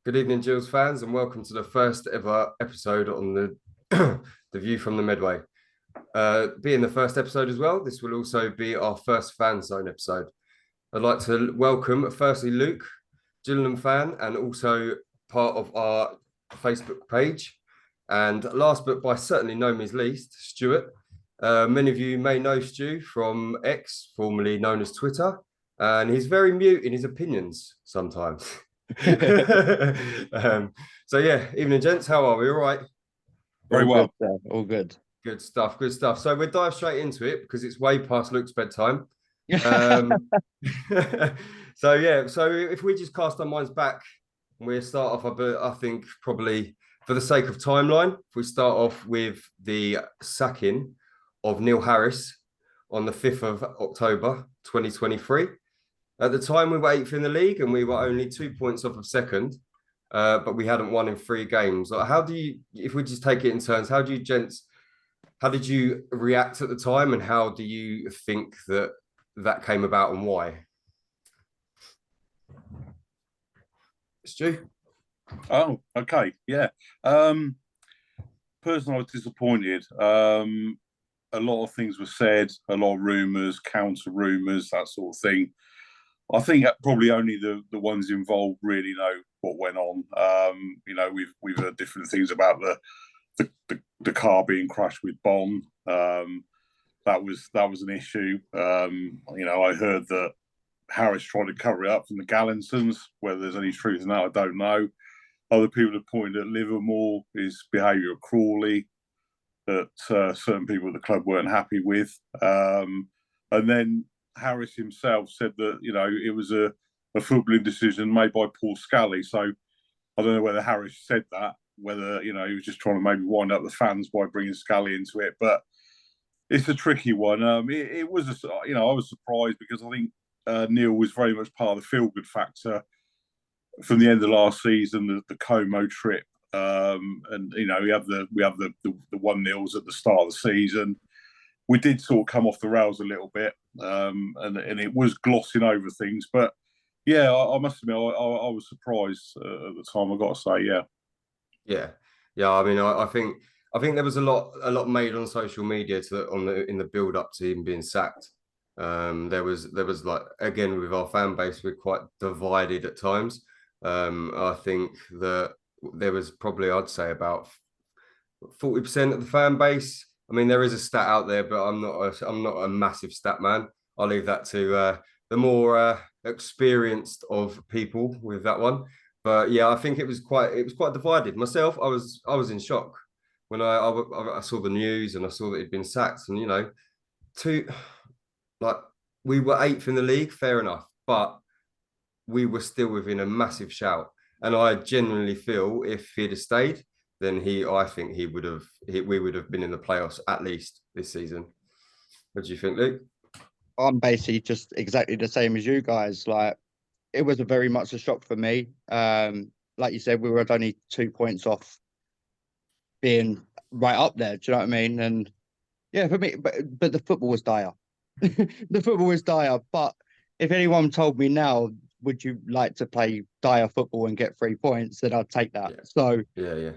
Good evening, Gills fans, and welcome to the first ever episode on the the View from the Medway. Being the first episode as well, this will also be our first fan zone episode. I'd like to welcome, firstly, Luke, Gillingham fan, and also part of our Facebook page. And last but by certainly no means least, Stuart. Many of you may know Stu from X, formerly known as Twitter, and he's very mute in his opinions sometimes. So yeah, evening gents, how are we? All right? Very All well. good, all good. Good stuff, good stuff. So we'll dive straight into it because it's way past Luke's bedtime. Um, so yeah, so if we just cast our minds back, we'll start off, I think probably for the sake of timeline, if we start off with the sacking of Neil Harris on the 5th of October 2023. At the time, we were 8th in the league and we were only 2 points off of second, but we hadn't won in 3 games. How do you, if we just take it in turns, how did you react at the time and how do you think that came about and why? Stu? Oh, okay. Yeah. Personally, I was disappointed. A lot of things were said, a lot of rumours, counter rumours, that sort of thing. I think probably only the ones involved really know what went on. We've heard different things about the car being crashed with Bond. That was an issue. I heard that Harris tried to cover it up from the Gallinsons. Whether there's any truth in that, I don't know. Other people have pointed at Livermore, his behaviour at Crawley, that certain people at the club weren't happy with. And then Harris himself said that, it was a footballing decision made by Paul Scally. So I don't know whether Harris said that, whether, he was just trying to maybe wind up the fans by bringing Scally into it. But it's a tricky one. It was, I was surprised because I think Neil was very much part of the feel-good factor from the end of last season, the Como trip. And, we have the 1-0s at the start of the season. We did sort of come off the rails a little bit, and it was glossing over things. But yeah, I must admit, I was surprised at the time. I got to say, yeah. I mean, I think there was a lot made on social media in the build up to him being sacked. There was like, again, with our fan base, we're quite divided at times. I think that there was probably, I'd say, about 40% of the fan base. I mean, there is a stat out there, but I'm not a massive stat man. I'll leave that to the more experienced of people with that one. But yeah, I think it was quite divided. Myself, I was in shock when I saw the news and I saw that he'd been sacked. And we were 8th in the league, fair enough, but we were still within a massive shout. And I genuinely feel if he'd have stayed, then we would have been in the playoffs at least this season. What do you think, Luke? I'm basically just exactly the same as you guys. Like, it was very much a shock for me. Like you said, we were only 2 points off being right up there. Do you know what I mean? And yeah, for me, but the football was dire. The football was dire. But if anyone told me now, would you like to play dire football and get 3 points, then I'd take that. Yeah. So yeah.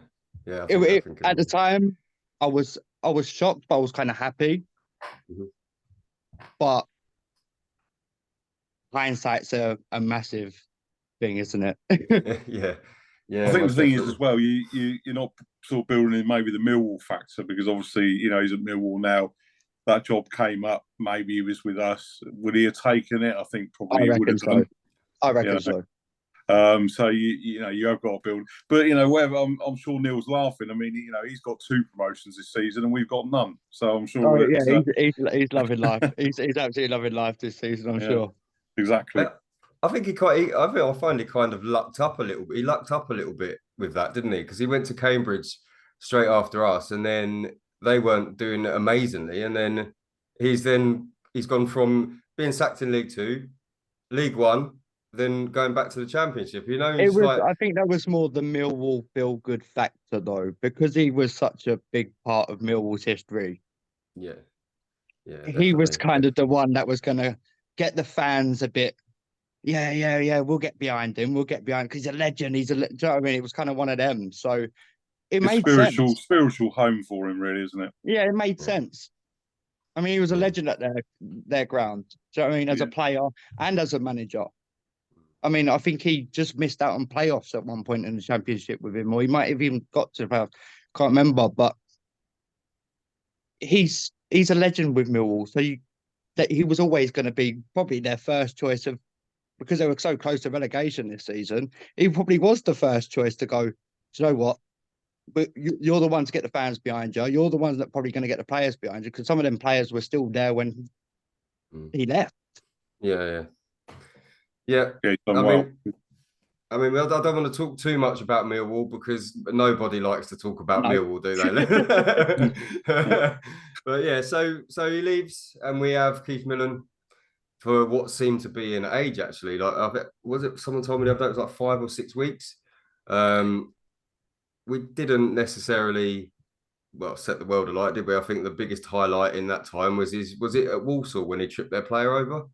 At the time, I was shocked, but I was kind of happy. Mm-hmm. But hindsight's a massive thing, isn't it? yeah. I think the thing is as well, you're not sort of building in maybe the Millwall factor because obviously, he's at Millwall now. That job came up. Maybe he was with us. Would he have taken it? I think probably he would have done. I reckon so. So you have got to build, but whatever. I'm sure Neil's laughing. I mean, he's got 2 promotions this season, and we've got none. So I'm sure. Oh yeah, he's loving life. he's absolutely loving life this season. I'm sure. Exactly. I think I find he kind of lucked up a little bit. He lucked up a little bit with that, didn't he? Because he went to Cambridge straight after us, and then they weren't doing amazingly, and then he's gone from being sacked in League 2, League 1. Then going back to the Championship, I think that was more the Millwall feel-good factor, though, because he was such a big part of Millwall's history. Yeah. He was kind of the one that was going to get the fans a bit yeah, we'll get behind him. We'll get behind because he's a legend. Do you know what I mean? It was kind of one of them. So it It's made sense. spiritual home for him, really, isn't it? Yeah, it made Yeah. sense. I mean, he was a Yeah. legend at their ground. Do you know what I mean? As a Yeah. player and as a manager. I mean, I think he just missed out on playoffs at one point in the championship with him, or he might have even got to the playoffs. Can't remember, but he's a legend with Millwall. So that he was always going to be probably their first choice of because they were so close to relegation this season. He probably was the first choice to go. Do you know what? But you're the one to get the fans behind you. You're the ones that probably going to get the players behind you because some of them players were still there when he left. Yeah. Yeah. Yeah, he's done I well. mean, I don't want to talk too much about Millwall because nobody likes to talk about No. Millwall, do they? But yeah, so he leaves, and we have Keith Millen for what seemed to be an age actually. Like, was it someone told me the other day it was like 5 or 6 weeks. We didn't necessarily set the world alight, did we? I think the biggest highlight in that time was it at Walsall when he tripped their player over?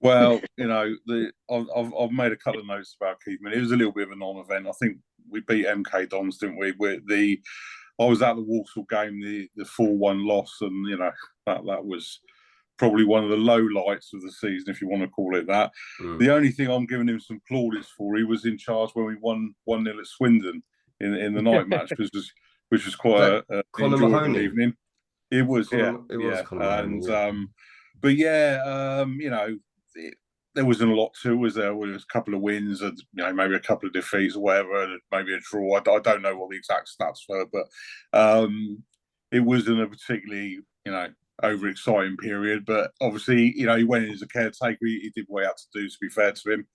Well, I've made a couple of notes about Keithman. It was a little bit of a non-event. I think we beat MK Dons, didn't we? I was at the Walsall game, the 4-1 loss, and that was probably one of the low lights of the season, if you want to call it that. The only thing I'm giving him some plaudits for, he was in charge when we won 1-0 at Swindon in the night match, which was quite an Conor enjoyable Mahoney? evening. It was, It was yeah. Conor Mahoney, yeah. But yeah, there wasn't a lot to. Was there? Well, there was a couple of wins, and maybe a couple of defeats or whatever, and maybe a draw. I don't know what the exact stats were, but it wasn't a particularly overexciting period. But obviously, he went in as a caretaker. He did what he had to do. To be fair to him,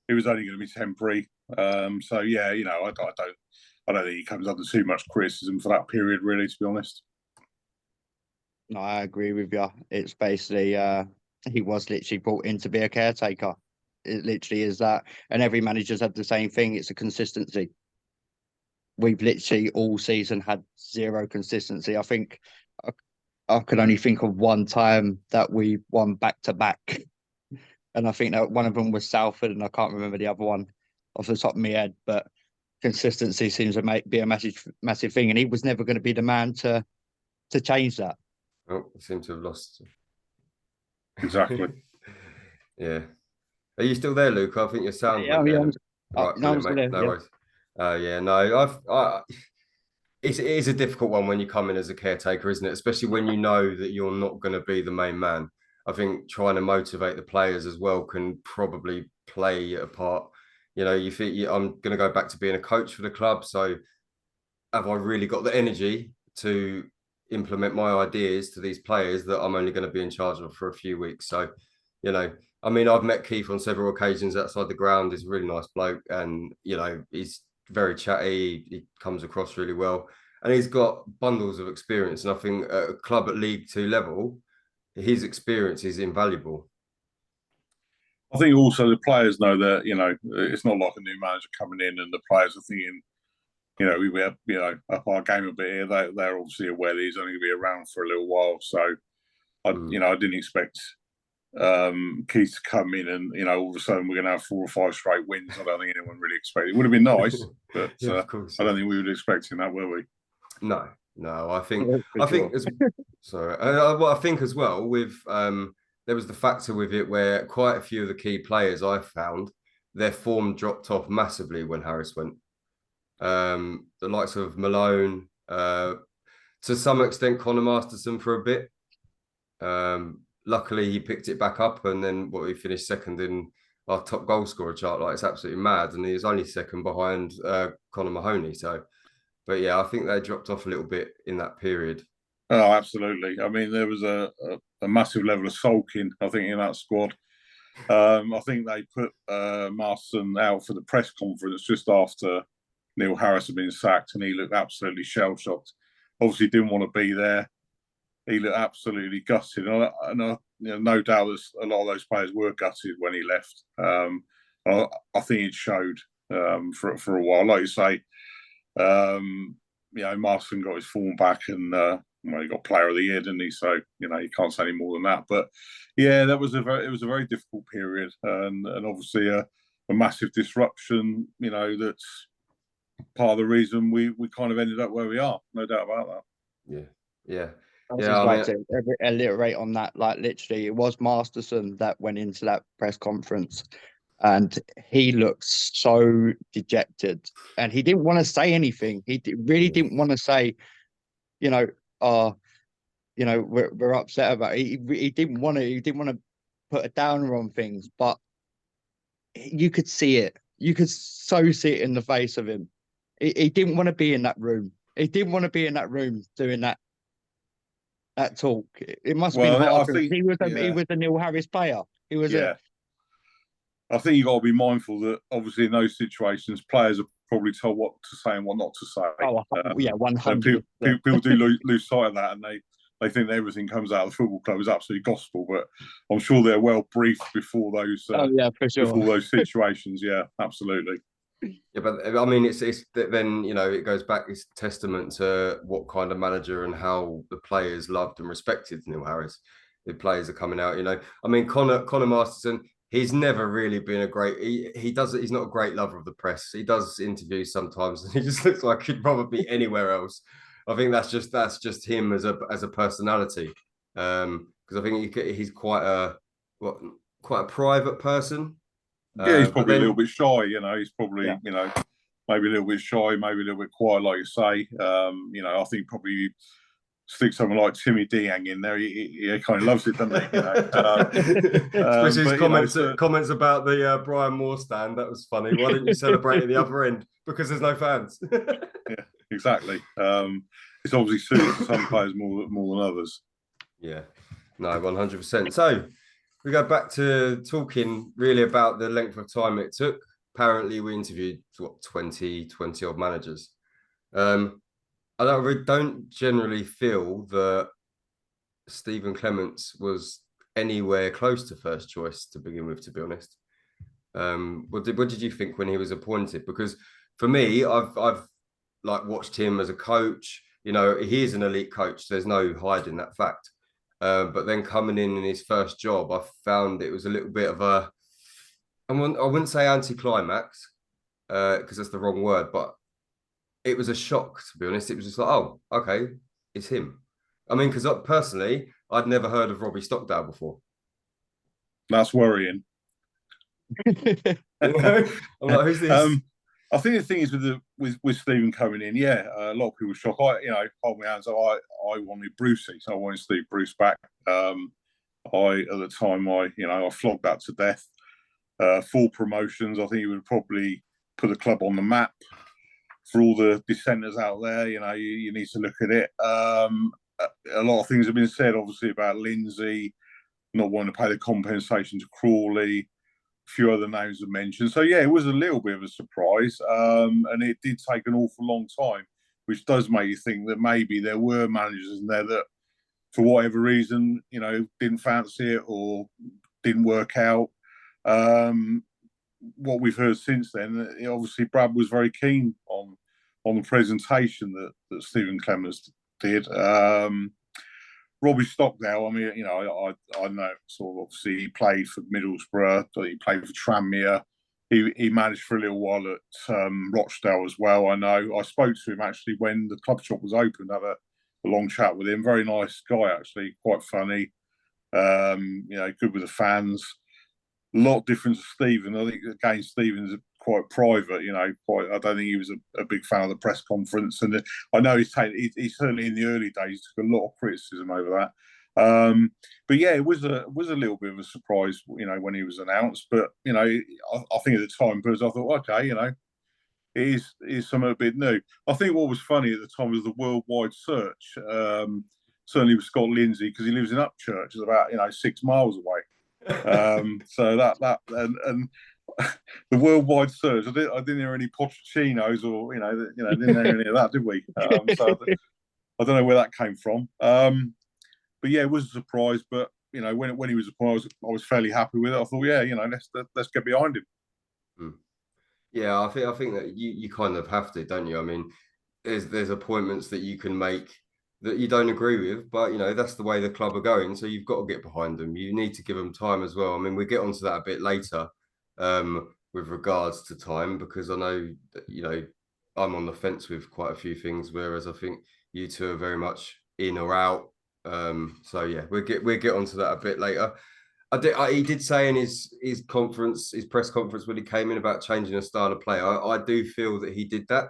it was only going to be temporary. So yeah, I don't think he comes under too much criticism for that period, really. To be honest. No, I agree with you. It's basically he was literally brought in to be a caretaker. It literally is that, and every manager's had the same thing. It's a consistency. We've literally all season had zero consistency. I think I could only think of one time that we won back to back, and I think that one of them was Salford, and I can't remember the other one off the top of my head. But consistency seems to be a massive thing, and he was never going to be the man to change that. Oh, we seem to have lost. Exactly. Yeah. Are you still there, Luke? I think your sound went there. Right, no, brilliant, mate. No worries. Yeah, no, it is a difficult one when you come in as a caretaker, isn't it? Especially when you know that you're not going to be the main man. I think trying to motivate the players as well can probably play a part. You think I'm going to go back to being a coach for the club. So have I really got the energy to implement my ideas to these players that I'm only going to be in charge of for a few weeks? So, I mean, I've met Keith on several occasions outside the ground. He's a really nice bloke, and he's very chatty. He comes across really well, and he's got bundles of experience. And I think at a club at League Two level, his experience is invaluable. I think also the players know that it's not like a new manager coming in and the players are thinking, we have up our game a bit here. They're obviously aware that he's only going to be around for a little while. So I didn't expect Keith to come in and all of a sudden we're going to have 4 or 5 straight wins. I don't think anyone really expected. It would have been nice, but yeah, of course, I don't think we were expecting that, were we? No. I think sorry. What I think as well with there was the factor with it where quite a few of the key players I found their form dropped off massively when Harris went. The likes of Malone, to some extent Connor Masterson for a bit. Luckily he picked it back up, and then we finished second in our top goal scorer chart. Like, it's absolutely mad, and he was only second behind Conor Mahoney. So, but yeah, I think they dropped off a little bit in that period. Oh, absolutely. I mean, there was a massive level of sulking, I think, in that squad. I think they put Marston out for the press conference just after Neil Harris had been sacked, and he looked absolutely shell-shocked. Obviously didn't want to be there. He looked absolutely gutted. And no doubt a lot of those players were gutted when he left. I think it showed for a while. Like you say, Marston got his form back, and well, he got Player of the Year, didn't he? So you can't say any more than that. But yeah, it was a very difficult period, and obviously a massive disruption. That's part of the reason we kind of ended up where we are. No doubt about that. Yeah. I just like to alliterate on that. Like literally, it was Masterson that went into that press conference, and he looked so dejected, and he didn't want to say anything. He really didn't want to say, we're upset about it. He didn't want to. He didn't want to put a downer on things, but you could see it. You could so see it in the face of him. He didn't want to be in that room. He didn't want to be in that room doing that talk. It must have been hard. He was a Neil Harris player. He was I think you got to be mindful that obviously in those situations, players are probably told what to say and what not to say. Oh, yeah, 100. People do lose sight of that, and they think that everything comes out of the football club is absolutely gospel. But I'm sure they're well briefed before those. For sure. Before those situations, yeah, absolutely. Yeah, but I mean, it's then it goes back. It's testament to what kind of manager and how the players loved and respected Neil Harris. The players are coming out. I mean, Connor Masterson. He's never really been a great. He's not a great lover of the press. He does interviews sometimes, and he just looks like he'd probably be anywhere else. I think that's just him as a personality. Because I think he's quite a private person. Yeah, he's probably a little bit shy. He's probably maybe a little bit shy, maybe a little bit quiet, like you say. I think probably stick someone like Timmy Deang in there. He kind of loves it, doesn't he? Especially his comments about the Brian Moore stand. That was funny. Why didn't you celebrate at the other end? Because there's no fans. Yeah, exactly. It's obviously suited to some players more than others. Yeah, no, 100%. So we go back to talking really about the length of time it took. Apparently, we interviewed 20 odd managers. I don't generally feel that Stephen Clemence was anywhere close to first choice to begin with, to be honest. What did you think when he was appointed? Because for me, I've watched him as a coach. He is an elite coach. There's no hiding that fact. But then coming in his first job, I found it was a little bit of I wouldn't say anticlimax, because that's the wrong word, but it was a shock, to be honest. It was just like, oh, okay, it's him. I mean, because personally, I'd never heard of Robbie Stockdale before. That's worrying. I'm like, who's this? I think the thing is with Stephen coming in, a lot of people were shocked. Hold my hands up. I wanted Brucey, so I wanted Steve Bruce back. At the time, I flogged that to death. 4 promotions. I think he would probably put the club on the map for all the dissenters out there. You need to look at it. A lot of things have been said, obviously, about Lindsay not wanting to pay the compensation to Crawley. A few other names are mentioned. So, it was a little bit of a surprise. And it did take an awful long time, which does make you think that maybe there were managers in there that, for whatever reason, didn't fancy it or didn't work out. What we've heard since then, obviously, Brad was very keen on the presentation that Stephen Clemence did. Robbie Stockdale, I mean, I know sort of obviously he played for Middlesbrough, he played for Tranmere. He managed for a little while at Rochdale as well. I know. I spoke to him actually when the club shop was open. Had a long chat with him. Very nice guy, actually, quite funny. Good with the fans. A lot different to Stephen. I think again, Stephen's quite private. I don't think he was a big fan of the press conference, and I know he's certainly in the early days took a lot of criticism over that. But it was a little bit of a surprise, when he was announced. But I think at the time, because I thought, okay, it is something a bit new. I think what was funny at the time was the worldwide search. Certainly with Scott Lindsay, because he lives in Upchurch, is about 6 miles away. So that and the worldwide search. I didn't hear any Pochettino's or didn't hear any of that, did we? So I don't know where that came from. But it was a surprise. But when he was appointed, I was fairly happy with it. I thought, let's get behind him. Yeah, I think that you kind of have to, don't you? I mean, there's appointments that you can make that you don't agree with, but you know that's the way the club are going. So you've got to get behind them. You need to give them time as well. I mean, we get onto that a bit later with regards to time because I know that, you know, I'm on the fence with quite a few things, whereas I think you two are very much in or out. So yeah, we'll get onto that a bit later. He did say in his conference, his press conference when he came in about changing the style of play. I do feel that he did that.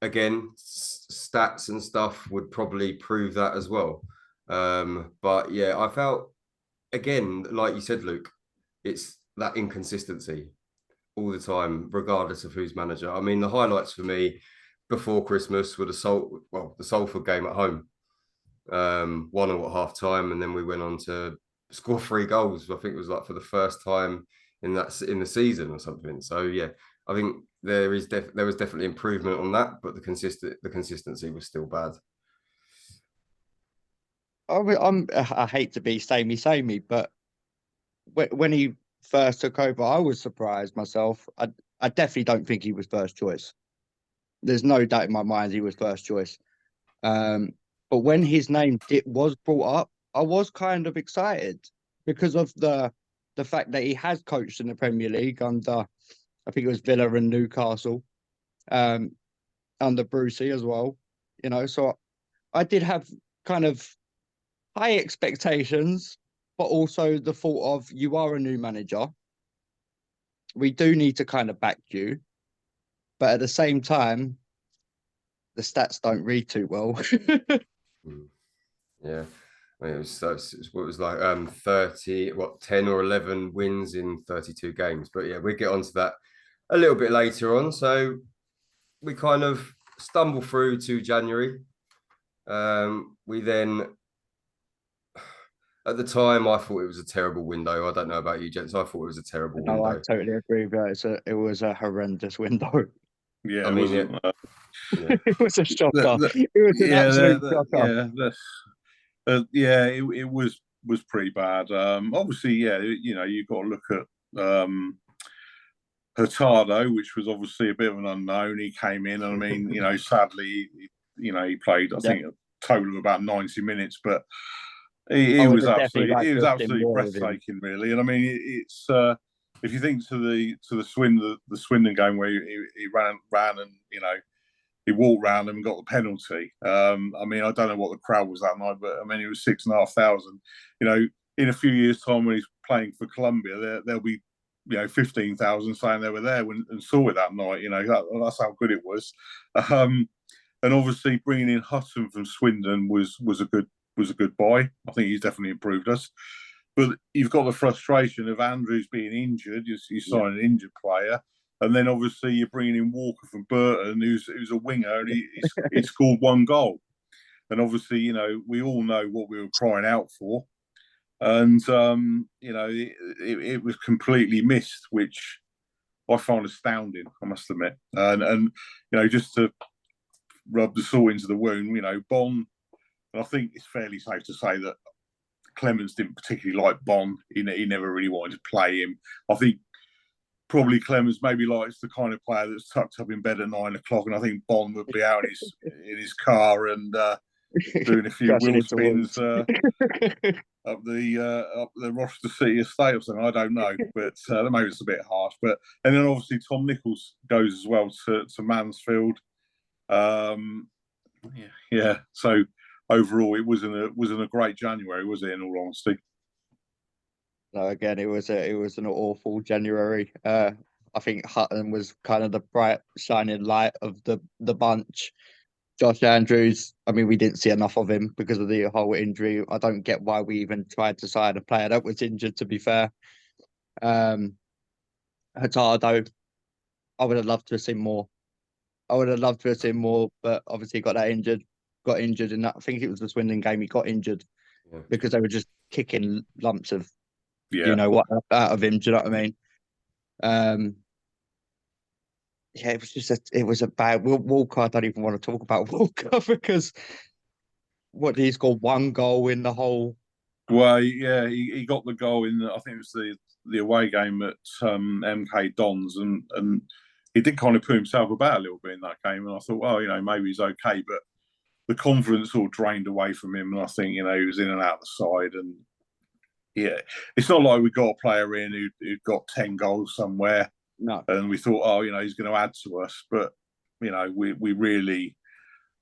Again, stats and stuff would probably prove that as well. But yeah, I felt again, like you said, Luke, it's that inconsistency all the time, regardless of who's manager. I mean, the highlights for me before Christmas were the Salford game at home, 1-1 at half time, and then we went on to score 3 goals. I think it was like for the first time in the season or something. So yeah, I think there was definitely improvement on that, but the consistency was still bad. I hate to be samey, but when he first took over, I was surprised myself. I definitely don't think he was first choice. There's no doubt in my mind he was first choice. But when his name was brought up, I was kind of excited because of the fact that he has coached in the Premier League under, I think it was Villa and Newcastle, under Brucey as well. You know, so I did have kind of high expectations, but also the thought of you are a new manager. We do need to kind of back you, but at the same time, the stats don't read too well. Yeah. I mean, what was like 10 or 11 wins in 32 games. But yeah, we'll get onto that a little bit later on. So we kind of stumble through to January. We then, at the time, I thought it was a terrible window. I don't know about you, gents. I thought it was a terrible No, I window. totally agree with you. It was a horrendous window. Yeah, I it mean, wasn't. yeah. It was a shocker. It was an absolute shocker. It was pretty bad. Obviously, yeah, you know, you've got to look at Hurtado, which was obviously a bit of an unknown. He came in, and I mean, you know, sadly, you know, he played, I think, a total of about 90 minutes, but I he would was have definitely absolutely, liked it to was have seen absolutely more of him. breathtaking, really. And I mean, it's if you think to the Swindon game where he ran and you know he walked round and got the penalty. I mean, I don't know what the crowd was that night, but I mean, it was 6,500. You know, in a few years' time when he's playing for Columbia, there'll be, you know, 15,000 saying they were there and saw it that night. You know, that's how good it was. And obviously, bringing in Hutton from Swindon was a good buy. I think he's definitely improved us. But you've got the frustration of Andrews being injured. You sign an injured player. And then obviously you're bringing in Walker from Burton, who's a winger, and he scored 1 goal. And obviously, you know, we all know what we were crying out for. And, you know, it was completely missed, which I found astounding, I must admit. And you know, just to rub the salt into the wound, you know, Bon, and I think it's fairly safe to say that Clemence didn't particularly like Bon. He never really wanted to play him. I think probably Clemens maybe likes the kind of player that's tucked up in bed at 9 o'clock, and I think Bond would be out in his car and doing a few wheel spins up the Rochester City estate or something. I don't know, but maybe it's a bit harsh. But and then obviously Tom Nichols goes as well to Mansfield. Yeah. So overall, it wasn't a great January, was it? In all honesty. No, again, it was an awful January. I think Hutton was kind of the bright shining light of the bunch. Josh Andrews, I mean, we didn't see enough of him because of the whole injury. I don't get why we even tried to sign a player that was injured, to be fair. Hurtado, I would have loved to have seen more. But obviously got injured, in that. I think it was the Swindon game. He got injured because they were just kicking lumps of you know what out of him. Do you know what I mean? Yeah, it was a bad Walker. I don't even want to talk about Walker because what did he score 1 goal in the whole? Well, yeah, he got the goal in I think it was the away game at MK Dons, and he did kind of put himself about a little bit in that game. And I thought, well, you know, maybe he's okay, but the confidence all drained away from him, and I think, you know, he was in and out of the side, and yeah, it's not like we got a player in who'd got 10 goals somewhere, No, and we thought, oh, you know, he's going to add to us, but you know, we really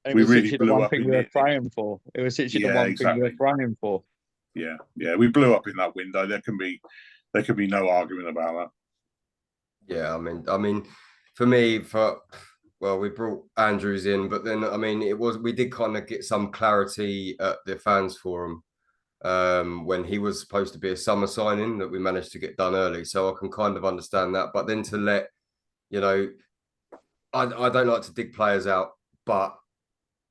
it we was really literally the blew one up thing in we were it. praying for. It was literally the Yeah, one thing we were exactly. praying for. Yeah, we blew up in that window. There can be no argument about Yeah, I mean, for me, well, we brought Andrews in, but then I mean, we did kind of get some clarity at the fans forum when he was supposed to be a summer signing that we managed to get done early. So I can kind of understand that. But then to let, you know, I don't like to dig players out, but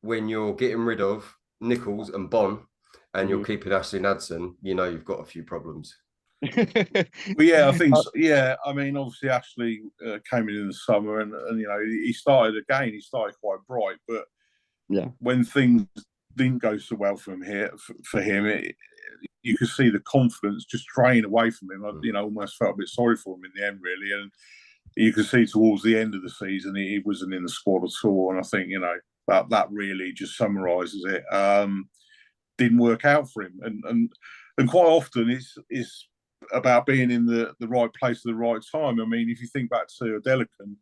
when you're getting rid of Nichols and Bon and you're keeping Ashley Nadson, you know you've got a few problems. that. But yeah, I think yeah. I mean, obviously Ashley came in the summer, and you know, he started again. He started quite bright, but Yeah, when things didn't go so well for him, you could see the confidence just drain away from him. I, you know, almost felt a bit sorry for him in the end, really. And you could see towards the end of the season he wasn't in the squad at all. And I think, you know, that really just summarises it. Didn't work out for him, and quite often it's about being in the right place at the right time. I mean, if you think back to Delican,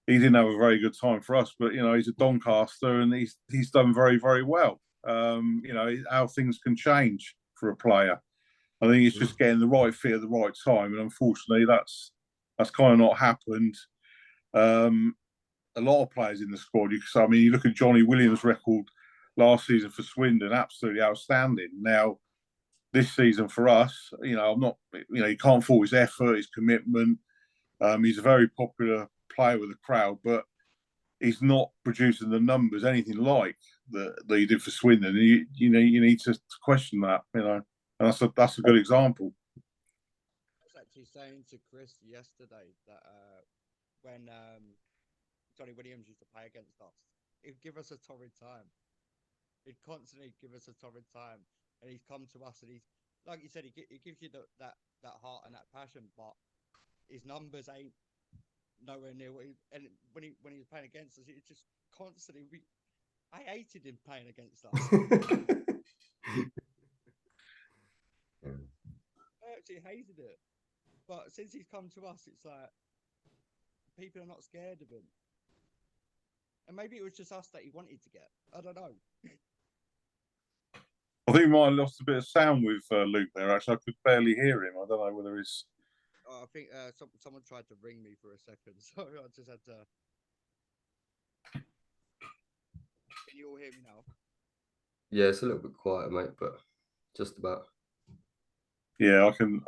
he didn't have a very good time for us, but you know, he's a Doncaster and he's done very, very well. You know, how things can change for a player. I think it's just getting the right fit at the right time, and unfortunately, that's kind of not happened. A lot of players in the squad. I mean, you look at Johnny Williams' record last season for Swindon, absolutely outstanding. Now, this season for us, you know, I'm not, you know, you can't fault his effort, his commitment. He's a very popular player with the crowd, but he's not producing the numbers anything like that he did for Swindon. And you know, you need to question that, you know, and that's a good example. I was actually saying to Chris yesterday that when Johnny Williams used to play against us, he'd give us a torrid time. He'd constantly give us a torrid time, and he's come to us, and he's like you said, he gives you that heart and that passion, but his numbers ain't nowhere near what and when he was playing against us, it's just constantly. I hated him playing against us. I actually hated it, but since he's come to us, it's like people are not scared of him. And maybe it was just us that he wanted to get. I don't know. I think we might have lost a bit of sound with Luke there. Actually, I could barely hear him. I don't know whether he's. Oh, I think someone tried to ring me for a second, so I just had to. Can you all hear me now? Yeah, it's a little bit quieter, mate, but just about. Yeah, I can.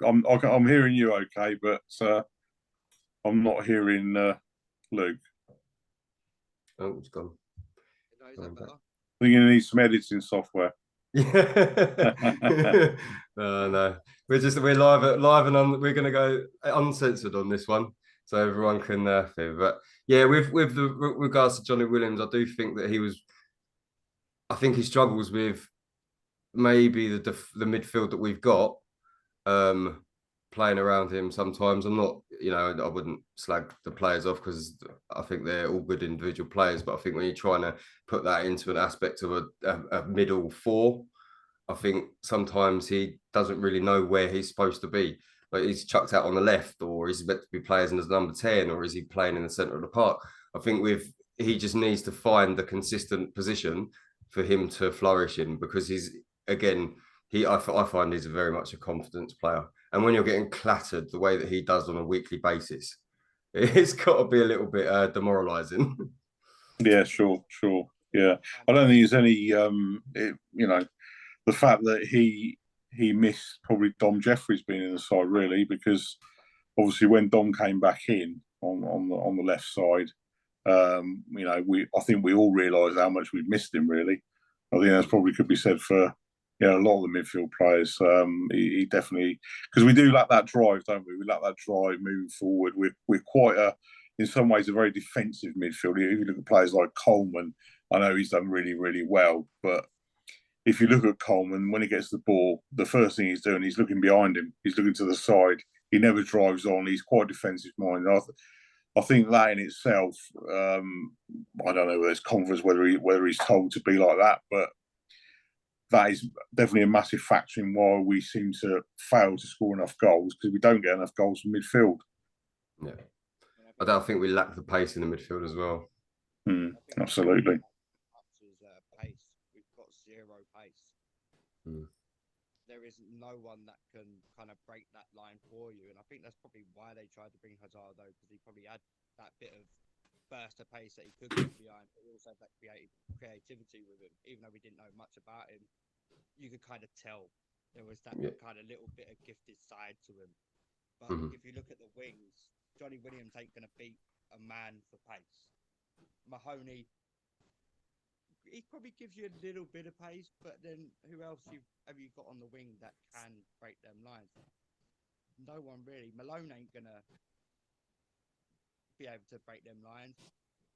I'm hearing you okay, but I'm not hearing Luke. Oh, it's gone. Is that better? I think you need some editing software. Yeah. No. We're live and we're gonna go uncensored on this one, so everyone can hear. But yeah, with regards to Johnny Williams, I do think that I think he struggles with maybe the midfield that we've got playing around him sometimes. I'm not, you know, I wouldn't slag the players off because I think they're all good individual players, but I think when you're trying to put that into an aspect of a middle four, I think sometimes he doesn't really know where he's supposed to be. Like he's chucked out on the left, or is he meant to be playing as number 10, or is he playing in the centre of the park? I think he just needs to find the consistent position for him to flourish in, because I find he's very much a confidence player. And when you're getting clattered the way that he does on a weekly basis, it's got to be a little bit demoralising. Yeah, sure. Yeah, I don't think there's any. You know, the fact that he missed probably Dom Jeffries being in the side, really, because obviously when Dom came back in on the left side, you know, I think we all realised how much we'd missed him. Really, I think that's probably could be said for, you know, a lot of the midfield players. He definitely, because we do lack that drive, don't we? We lack that drive moving forward. We're quite in some ways a very defensive midfield. If you look at players like Coleman, I know he's done really, really well, but if you look at Coleman, when he gets the ball, the first thing he's doing, he's looking behind him. He's looking to the side. He never drives on. He's quite defensive minded. I think that in itself, I don't know whether it's confidence, whether he's told to be like that, but that is definitely a massive factor in why we seem to fail to score enough goals, because we don't get enough goals from midfield. Yeah, I don't think we lack the pace in the midfield as well. Absolutely. Pace. We've got zero pace. There isn't no one that can kind of break that line for you, and I think that's probably why they tried to bring Hazard, though, because he probably had that bit of burst of pace that he could get behind, but he also had that creativity with him. Even though we didn't know much about him, you could kind of tell there was that kind of little bit of gifted side to him. But if you look at the wings, Johnny Williams ain't going to beat a man for pace. Mahoney, he probably gives you a little bit of pace, but then who else have you got on the wing that can break them lines? No one really. Malone ain't gonna be able to break them lines.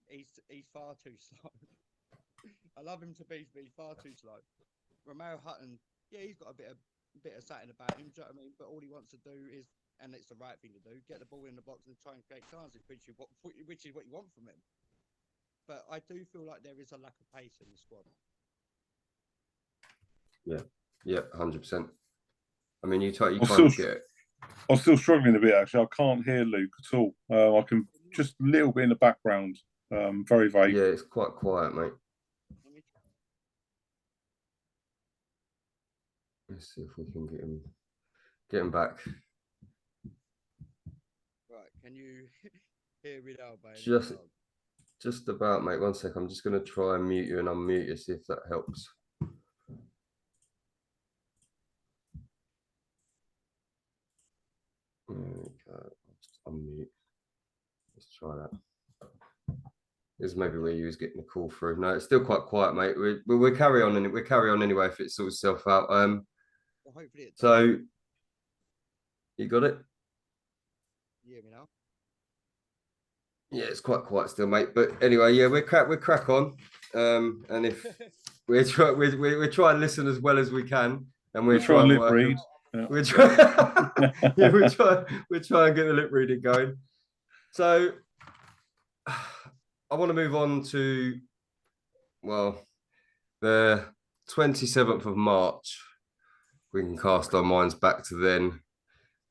He's far too slow. I love him to be far too slow. Romeo Hutton, yeah, he's got a bit of something about him. Do you know what I mean? But all he wants to do is, and it's the right thing to do, get the ball in the box and try and create chances, which is what you want from him. But I do feel like there is a lack of pace in the squad. Yeah, 100%. I mean, you can't get it. I'm still struggling a bit, actually. I can't hear Luke at all. I can just a little bit in the background. Very vague. Yeah, it's quite quiet, mate. Let's see if we can get him back. Right, can you hear me now, mate? Just about, mate. 1 sec. I'm just going to try and mute you and unmute you, see if that helps. There we go. Just unmute. Let's try that. This is maybe where you was getting the call through. No, it's still quite quiet, mate. We'll carry on, and we'll carry on anyway if it sorts itself out. Well, hopefully it does. So you got it? You hear me now? Yeah, it's quite quiet still, mate. But anyway, yeah, we'll crack on. And if we try and listen as well as we can, and we'll try and lip read. Yeah. We'll try and get the lip reading going. So I want to move on to, well, the 27th of March. We can cast our minds back to then.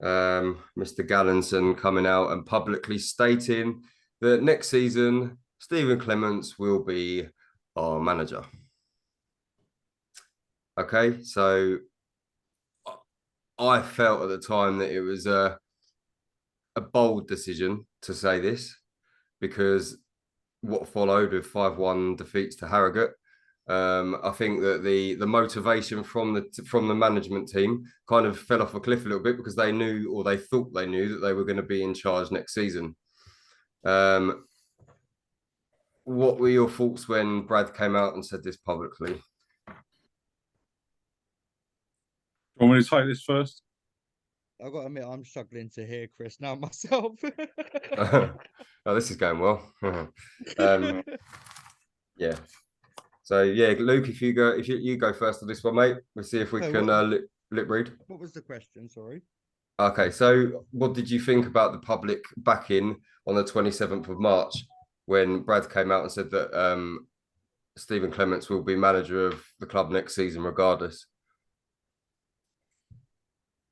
Mr. Gallinson coming out and publicly stating that next season, Stephen Clemence will be our manager. Okay, so I felt at the time that it was a bold decision to say this, because what followed with 5-1 defeats to Harrogate, I think that the motivation from the management team kind of fell off a cliff a little bit, because they knew, or they thought they knew, that they were going to be in charge next season. What were your thoughts when Brad came out and said this publicly? Do you want me to take this first? I've got to admit, I'm struggling to hear Chris now myself. Oh, this is going well. Yeah. So yeah, Luke, if you go first on this one, mate, we'll see if we can lip read. What was the question? Sorry. Okay, so what did you think about the public backing on the 27th of March when Brad came out and said that Stephen Clemence will be manager of the club next season, regardless?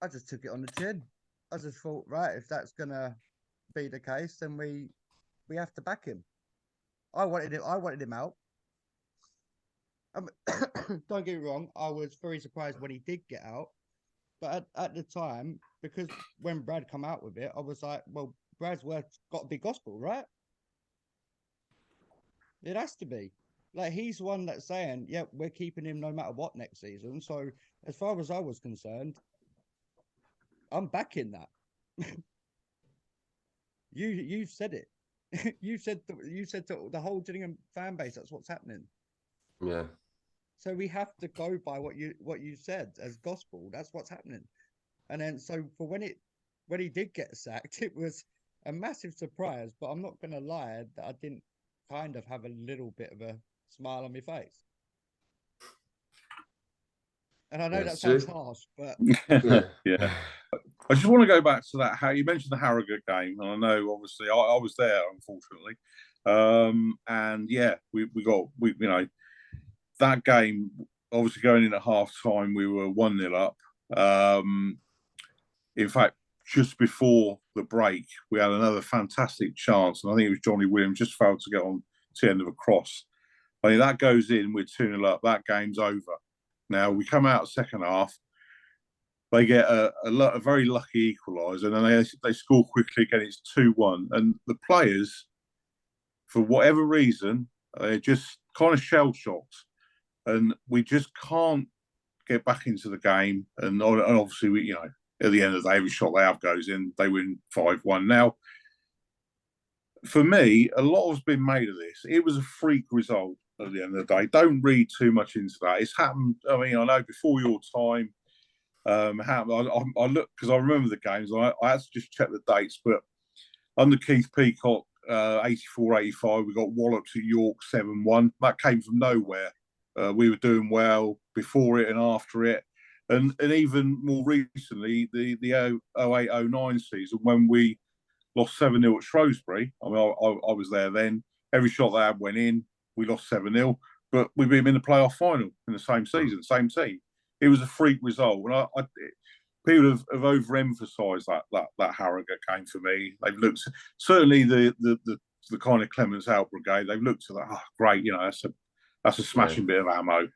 I just took it on the chin. I just thought, right, if that's gonna be the case, then we have to back him. I wanted him out. Don't get me wrong, I was very surprised when he did get out. But at the time, because when Brad come out with it, I was like, well, Brad's word's got to be gospel, right? It has to be. Like, he's the one that's saying, yeah, we're keeping him no matter what next season. So as far as I was concerned, I'm backing that. You said it. you said to the whole Gillingham fan base, that's what's happening. Yeah. So we have to go by what you said as gospel. That's what's happening. And then so for when he did get sacked, it was a massive surprise. But I'm not gonna lie that I didn't kind of have a little bit of a smile on my face. And I know that sounds harsh, but yeah. I just want to go back to that. How you mentioned the Harrogate game, and I know obviously I was there, unfortunately, and yeah, we you know, that game. Obviously, going in at half time, we were 1-0 up. In fact, just before the break, we had another fantastic chance, and I think it was Johnny Williams just failed to get on to the end of a cross. I mean, that goes in, we're 2-0 up, that game's over. Now, we come out second half, they get a very lucky equaliser, and then they score quickly again, it's 2-1. And the players, for whatever reason, they're just kind of shell-shocked, and we just can't get back into the game. And obviously, you know, at the end of the day, every shot they have goes in, they win 5-1. Now, for me, a lot has been made of this. It was a freak result at the end of the day. Don't read too much into that. It's happened. I mean, I know before your time. Happened. I looked because I remember the games. I had to just check the dates. But under Keith Peacock, 84-85, we got walloped at York 7-1. That came from nowhere. We were doing well before it and after it. And even more recently, the 08-09 season when we lost 7-0 at Shrewsbury. I mean, I was there then. Every shot they had went in. We lost 7-0, but we beat them in the playoff final in the same season, same team. It was a freak result. And people have overemphasised that Harrogate game for me. They've looked, certainly the kind of Clemence out brigade, they've looked at that, oh, great, you know, that's a smashing bit of ammo.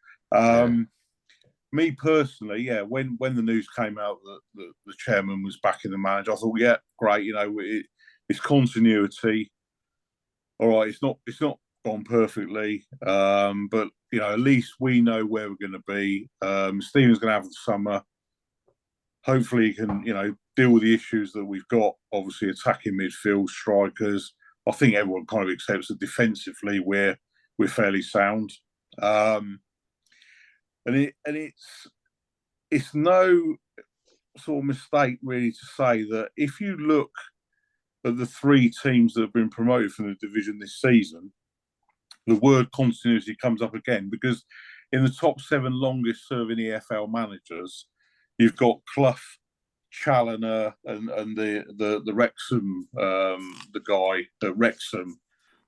Me personally, yeah, when the news came out that the chairman was backing the manager, I thought, yeah, great, you know, it's continuity. All right, it's not gone perfectly, but you know, at least we know where we're going to be. Stephen's going to have the summer. Hopefully, he can, you know, deal with the issues that we've got. Obviously, attacking midfield, strikers. I think everyone kind of accepts that defensively we're fairly sound. And it's no sort of mistake really to say that if you look at the three teams that have been promoted from the division this season, the word continuity comes up again, because in the top 7 longest serving EFL managers, you've got Clough, Challoner, and the Wrexham, the guy at Wrexham.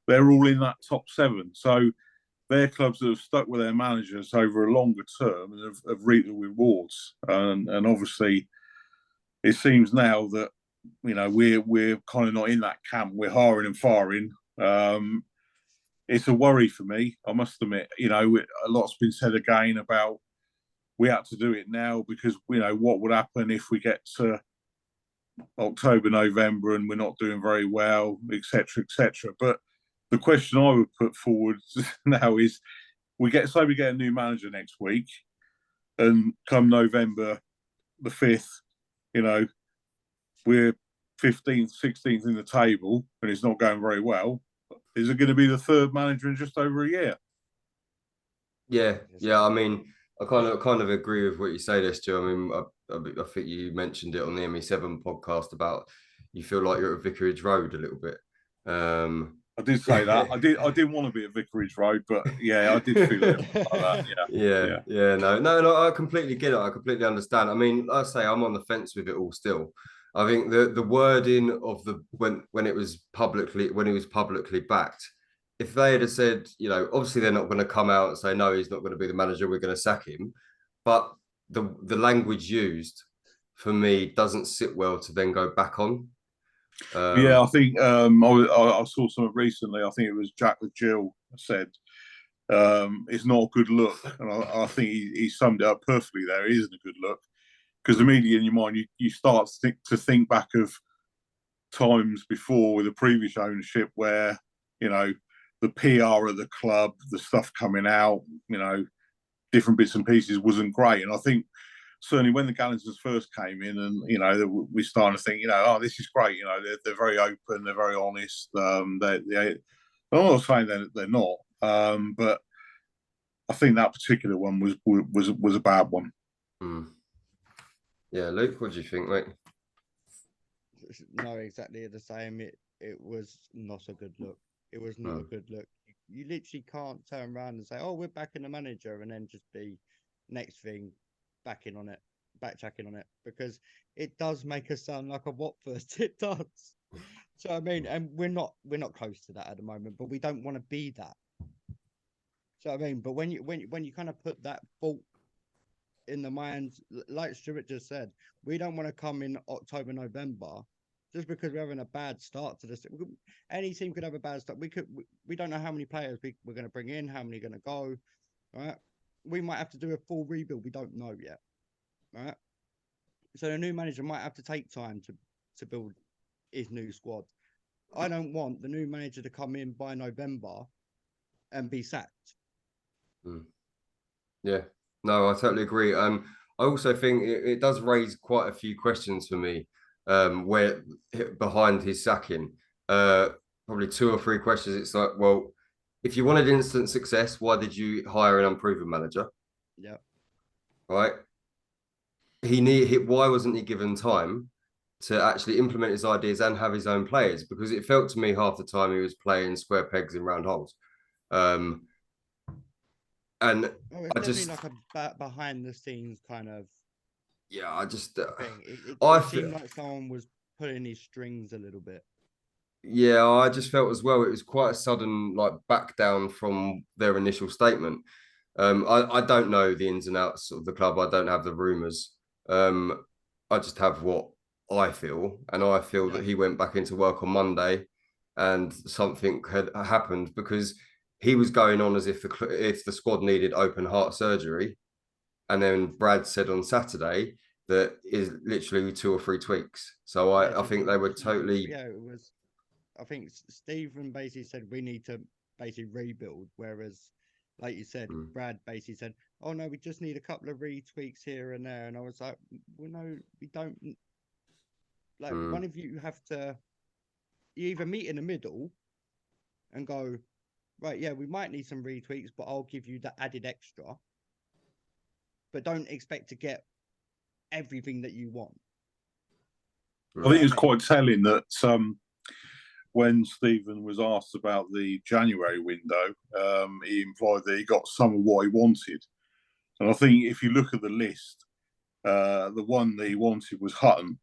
They're all in that top 7. So they're clubs that have stuck with their managers over a longer term and have reaped the rewards. And obviously, it seems now that, you know, we're kind of not in that camp. We're hiring and firing. It's a worry for me, I must admit. You know, a lot's been said again about we had to do it now because, you know, what would happen if we get to October, November and we're not doing very well, etc., etc. But the question I would put forward now is we get a new manager next week, and come November the 5th, you know, we're 15th, 16th in the table and it's not going very well. Is it going to be the 3rd manager in just over a year? Yeah. I mean, I kind of agree with what you say there, Stu. I mean, I think you mentioned it on the ME7 podcast about you feel like you're at Vicarage Road a little bit. I did say that. I didn't want to be at Vicarage Road, but yeah, I did feel it like that. Yeah. No, I completely get it. I completely understand. I mean, like I say, I'm on the fence with it all still. I think the wording of when it was publicly backed, if they had said, you know, obviously they're not going to come out and say no, he's not going to be the manager, we're going to sack him, but the language used for me doesn't sit well to then go back on. I think I saw something recently. I think it was Jack with Jill said it's not a good look, and I think he summed it up perfectly there. It isn't a good look because immediately in your mind you start to think back of times before with the previous ownership where, you know, the PR of the club, the stuff coming out, you know, different bits and pieces wasn't great. And I think certainly when the Gallagher's first came in and, you know, we started to think, you know, oh, this is great. You know, they're very open. They're very honest. I'm not saying they're not, but I think that particular one was a bad one. Yeah, Luke, what do you think, mate? No, exactly the same. It was not a good look. It was not a good look. You literally can't turn around and say, "Oh, we're backing the manager," and then just be next thing backing on it, backtracking on it because it does make us sound like a Watford. It does. So I mean, and we're not close to that at the moment, but we don't want to be that. So I mean, but when you kind of put that fault in the minds, like Stuart just said, we don't want to come in October, November, just because we're having a bad start to this. Any team could have a bad start. We don't know how many players we're going to bring in, how many are going to go, right? We might have to do a full rebuild. We don't know yet, right? So the new manager might have to take time to build his new squad. I don't want the new manager to come in by November and be sacked. Yeah, no, I totally agree. I also think it does raise quite a few questions for me. Where behind his sacking, probably 2 or 3 questions. It's like, well, if you wanted instant success, why did you hire an unproven manager? Yeah. Right. Why wasn't he given time to actually implement his ideas and have his own players? Because it felt to me half the time he was playing square pegs in round holes. And it's definitely like a behind the scenes kind of thing. It seemed like someone was pulling his strings a little bit. Yeah, I just felt as well it was quite a sudden like back down from their initial statement. I don't know the ins and outs of the club. I don't have the rumours. I just have what I feel, and I feel that he went back into work on Monday, and something had happened because he was going on as if the squad needed open heart surgery, and then Brad said on Saturday that is literally 2 or 3 tweaks. So I think they were totally. Yeah, it was. I think Stephen basically said we need to basically rebuild, whereas, like you said, Brad basically said, "Oh no, we just need a couple of retweaks here and there." And I was like, "Well, no, we don't. Like, one of you have to. You either meet in the middle and go, right, yeah, we might need some retweaks, but I'll give you the added extra. But don't expect to get everything that you want." I think it's quite telling that when Stephen was asked about the January window, he implied that he got some of what he wanted. And I think if you look at the list, the one that he wanted was Hutton.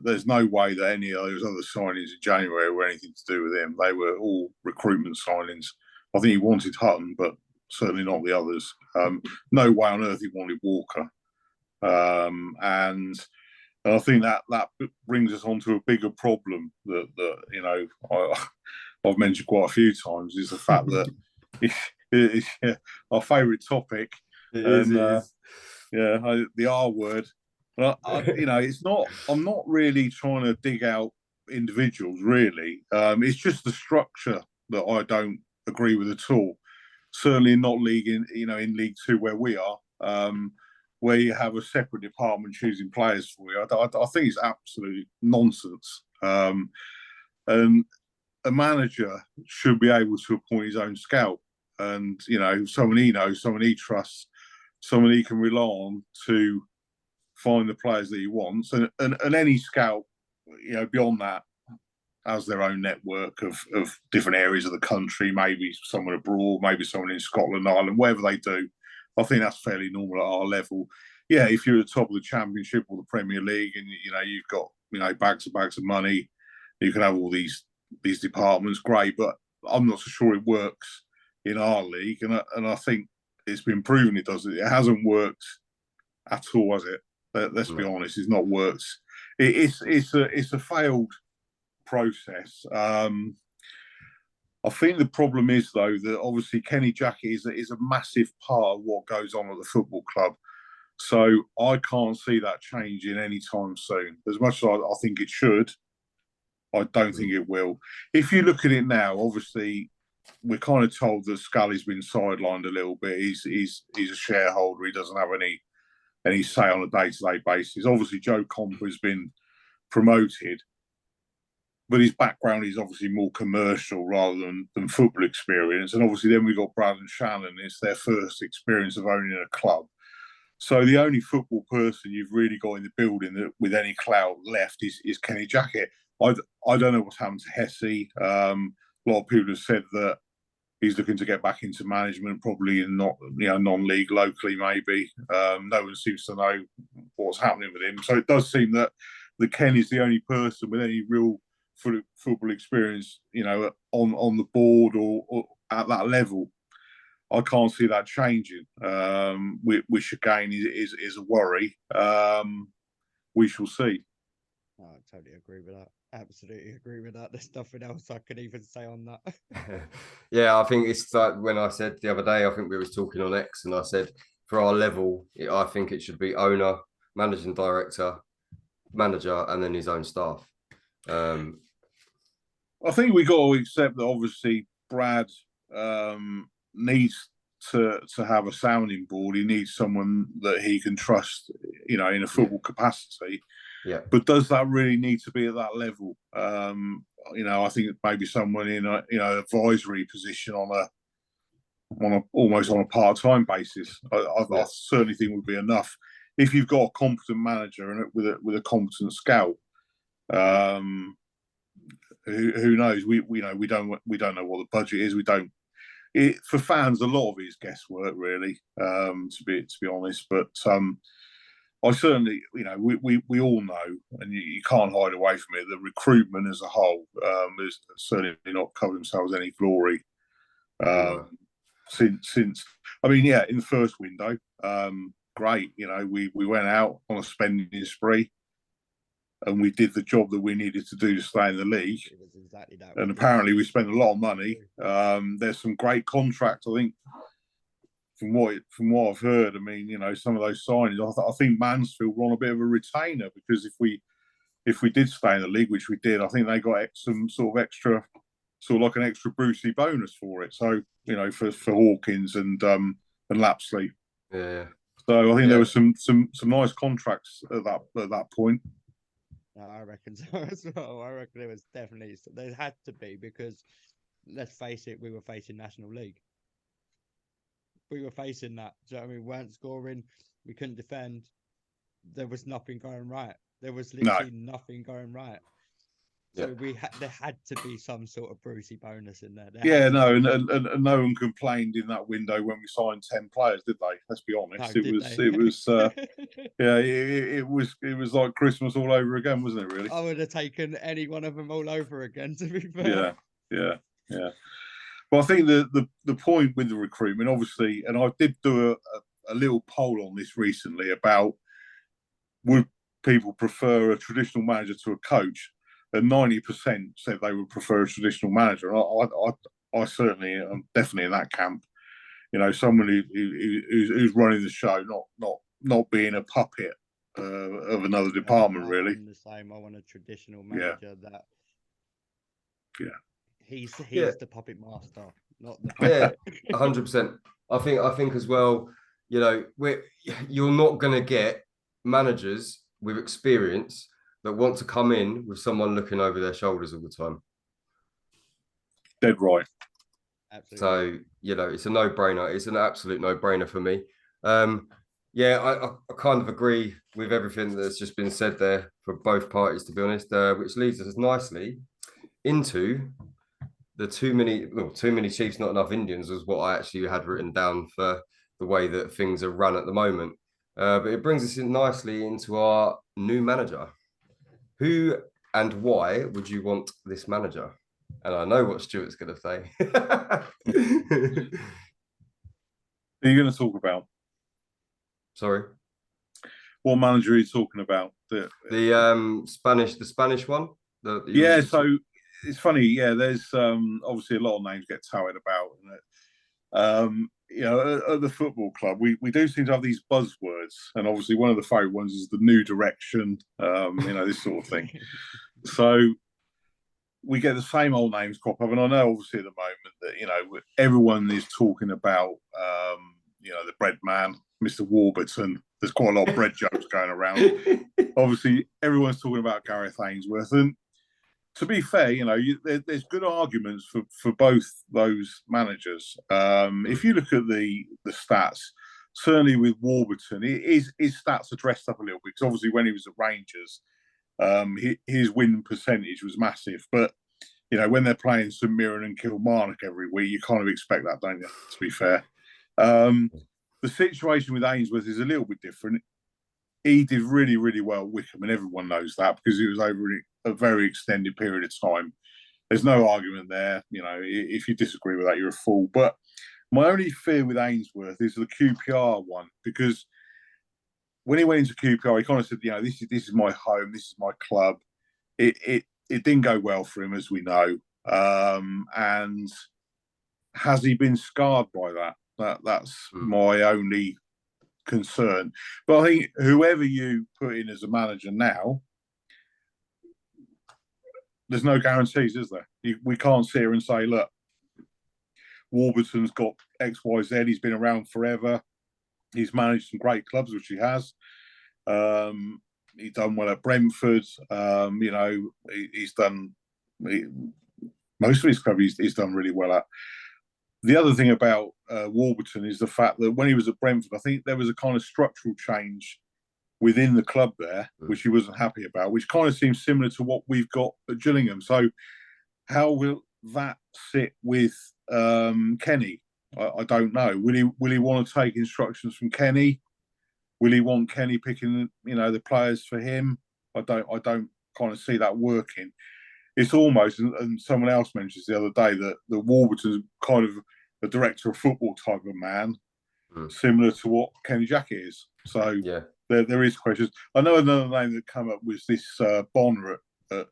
There's no way that any of those other signings in January were anything to do with him. They were all recruitment signings. I think he wanted Hutton, but certainly not the others. No way on earth he wanted Walker. And I think that brings us on to a bigger problem that you know I've mentioned quite a few times, is the fact that our favourite topic, the R word. You know, it's not. I'm not really trying to dig out individuals. Really, it's just the structure that I don't agree with at all. Certainly not in League Two where we are. Where you have a separate department choosing players for you. I think it's absolute nonsense. And a manager should be able to appoint his own scout, and someone he knows, someone he trusts, someone he can rely on to find the players that he wants. And any scout, beyond that, has their own network of different areas of the country. Maybe someone abroad, maybe someone in Scotland, Ireland, wherever they do. I think that's fairly normal at our level. Yeah, if you're at the top of the Championship or the Premier League, and you've got bags and bags of money, you can have all these departments. Great, but I'm not so sure it works in our league, and I think it's been proven it doesn't. It hasn't worked at all, has it? Let's be honest, it's not worked. It's a failed process. I think the problem is, though, that obviously Kenny Jackett is a massive part of what goes on at the football club. So I can't see that changing anytime soon. As much as I think it should, I don't think it will. If you look at it now, obviously, we're kind of told that Scully's been sidelined a little bit. He's a shareholder. He doesn't have any say on a day-to-day basis. Obviously, Joe Comper has been promoted, but his background is obviously more commercial rather than football experience. And obviously then we've got Brad and Shannon. It's their first experience of owning a club. So the only football person you've really got in the building with any clout left is Kenny Jackett. I don't know what's happened to Hesse. A lot of people have said that He's looking to get back into management, probably in not non-league locally, maybe. No one seems to know what's happening with him. So it does seem that Ken is the only person with any real football experience, on the board or at that level. I can't see that changing, which again is a worry. We shall see. Oh, I totally agree with that. Absolutely agree with that. There's nothing else I could even say on that. Yeah, I think it's like when I said the other day, I think we was talking on X, and I said for our level, I think it should be owner, managing director, manager, and then his own staff. I think we got to accept that obviously Brad needs to have a sounding board. He needs someone that he can trust, in a football capacity. Yeah. But does that really need to be at that level? I think maybe someone in a advisory position on a almost on a part-time basis. I certainly think would be enough if you've got a competent manager and with a competent scout. Who knows? We don't know what the budget is. We don't. For fans, a lot of it is guesswork, really. To be honest, but I certainly, we all know, and you can't hide away from it. The recruitment as a whole has certainly not covered themselves any glory. Since I mean, yeah, in the first window, great. We went out on a spending spree, and we did the job that we needed to do to stay in the league. It was exactly that. And apparently, we spent a lot of money. There's some great contracts, I think. From what I've heard, I mean, some of those signings, I think Mansfield were on a bit of a retainer, because if we did stay in the league, which we did, I think they got some sort of extra, like an extra Brucey bonus for it. So for Hawkins and Lapsley. Yeah. So I think there was some nice contracts at that point. No, I reckon so as well. I reckon there was definitely, there had to be, because let's face it, we were facing National League. We were facing that. Do you know what I mean? We weren't scoring. We couldn't defend. There was nothing going right. There was literally nothing going right. So there had to be some sort of Brucey bonus in there. And no one complained in that window when we signed 10 players, did they? Let's be honest. It was like Christmas all over again, wasn't it? Really. I would have taken any one of them all over again. To be fair. Yeah. Well, I think the point with the recruitment, obviously, and I did do a little poll on this recently about would people prefer a traditional manager to a coach, and 90% said they would prefer a traditional manager. I certainly am definitely in that camp. Someone who's running the show, not being a puppet of another department, really. I'm the same. I want a traditional manager that. Yeah. He's the puppet master, not the puppet. Yeah, 100%. I think as well, you're not going to get managers with experience that want to come in with someone looking over their shoulders all the time. Dead right. Absolutely. So, it's a no-brainer. It's an absolute no-brainer for me. I kind of agree with everything that's just been said there for both parties, to be honest, which leads us nicely into the too many Chiefs, not enough Indians was what I actually had written down for the way that things are run at the moment. But it brings us in nicely into our new manager. Who and why would you want this manager? And I know what Stuart's going to say. Who are you going to talk about? Sorry? What manager are you talking about? The Spanish one? So it's funny, there's obviously a lot of names get touted about. At the football club, we do seem to have these buzzwords, and obviously one of the favourite ones is the new direction, this sort of thing. So we get the same old names crop up, and I know obviously at the moment that everyone is talking about the bread man, Mr. Warburton. There's quite a lot of bread jokes going around. Obviously, everyone's talking about Gareth Ainsworth, and to be fair, there's good arguments for both those managers. If you look at the stats, certainly with Warburton, his stats are dressed up a little bit, because obviously when he was at Rangers, his win percentage was massive. But you know, when they're playing St Mirren and Kilmarnock every week, you kind of expect that, don't you? To be fair, the situation with Ainsworth is a little bit different. He did really, really well at Wickham, and everyone knows that because it was over a very extended period of time. There's no argument there. You know, if you disagree with that, you're a fool. But my only fear with Ainsworth is the QPR one, because when he went into QPR, he kind of said, you know, this is my home, this is my club. It didn't go well for him, as we know. And has he been scarred by that? That's my only concern. But I think whoever you put in as a manager now, there's no guarantees, is there? We can't sit here and say, look, Warburton's got X, Y, Z. He's been around forever. He's managed some great clubs, which he has. He's done well at Brentford. You know, he's done most of his club. He's done really well at. The other thing about Warburton is the fact that when he was at Brentford, I think there was a kind of structural change within the club there, which he wasn't happy about, which kind of seems similar to what we've got at Gillingham. So how will that sit with Kenny? I don't know. Will he want to take instructions from Kenny? Will he want Kenny picking, you know, the players for him? I don't kind of see that working. It's almost, and someone else mentioned the other day that the Warburton's kind of a director of football type of man, similar to what Kenny Jackett is. So yeah, there is questions. I know another name that came up was this Bonner at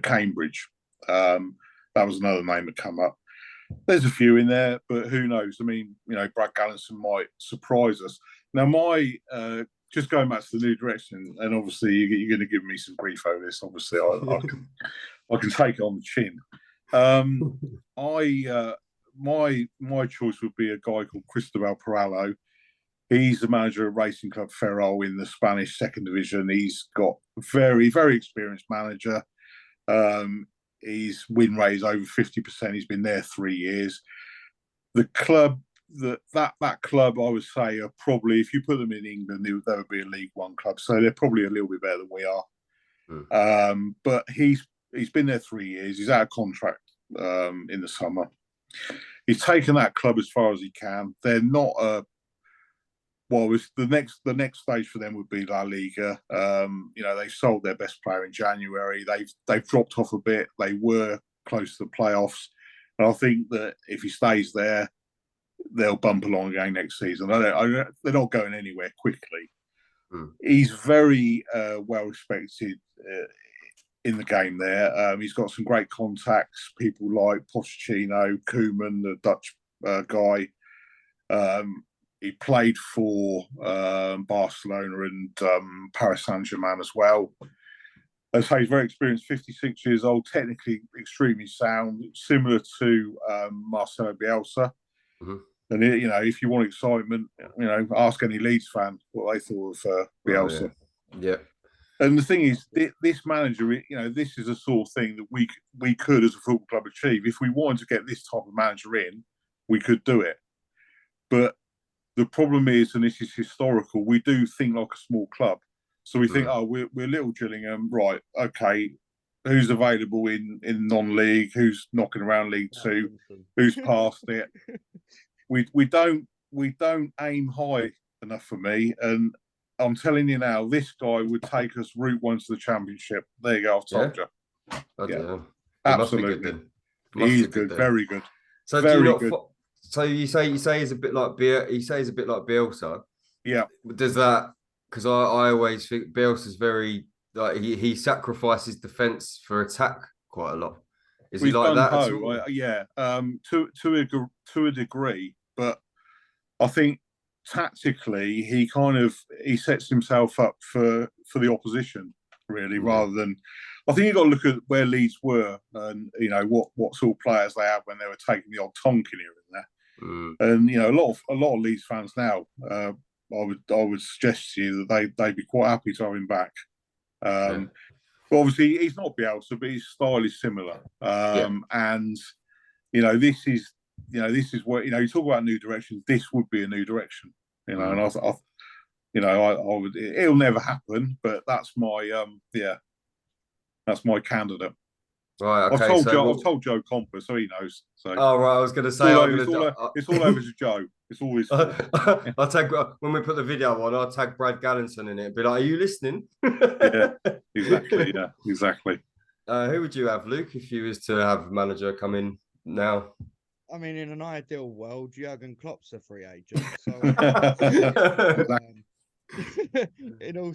Cambridge. That was another name that came up. There's a few in there, but who knows? I mean, you know, Brad Gallinson might surprise us. Now, just going back to the new direction, and obviously you're going to give me some grief over this. Obviously, I can take it on the chin. My choice would be a guy called Cristobal Perallo. He's the manager of Racing Club Ferrol in the Spanish second division. He's got very, very experienced manager. His win rate is over 50%. He's been there 3 years. The club, that club, I would say, are probably, if you put them in England, they would be a League One club. So they're probably a little bit better than we are. But he's been there 3 years. He's out of contract in the summer. He's taken that club as far as he can. They're not the next stage for them would be La Liga. You know, they sold their best player in January. They've dropped off a bit. They were close to the playoffs, and I think that if he stays there, they'll bump along again next season. They're not going anywhere quickly. He's very well respected in the game there. He's got some great contacts. People like Pochettino, Koeman, the Dutch guy. He played for Barcelona and Paris Saint-Germain as well. As I say, he's very experienced, 56 years old, technically extremely sound, similar to Marcelo Bielsa. And, you know, if you want excitement, you know, ask any Leeds fan what they thought of Bielsa. Yeah. And the thing is, this manager, you know, this is a sort of thing that we could, as a football club, achieve. If we wanted to get this type of manager in, we could do it. But the problem is, and this is historical, we do think like a small club. So we think, we're Little Gillingham, right? Okay, who's available in non-league? Who's knocking around League Two? Who's past it? We don't aim high enough for me. And I'm telling you now, this guy would take us route one to the Championship. There you go. I've told you. Yeah, absolutely. He's good, very good. So very do you not? good. So you say he's a bit like Bielsa. Yeah. Does that? Because I always think Bielsa's very like he sacrifices defense for attack quite a lot. Is he like that? Yeah. To a degree, but I think tactically he sets himself up for the opposition really, rather than. I think you've got to look at where Leeds were and, you know, what sort of players they had when they were taking the odd Tonkin here and there. And, you know, a lot of Leeds fans now, I would suggest to you that they'd be quite happy to have him back. But obviously he's not Bielsa, but his style is similar. And, you know, this is what, you know, you talk about new directions, this would be a new direction, you know, and I would, it'll never happen, but that's my, that's my candidate. Right. I've Okay. told So Joe. what? I've told Joe Comper, so he knows. So Oh, right. I was going to it's say all I'm over. going to. It's all over to Joe. It's all his fault. I'll tag when we put the video on. I'll tag Brad Gallinson in it. Be like, "Are you listening?" Yeah, exactly. Yeah, exactly. Who would you have, Luke, if you was to have a manager come in now? I mean, in an ideal world, Jurgen Klopp's a free agent. So, in all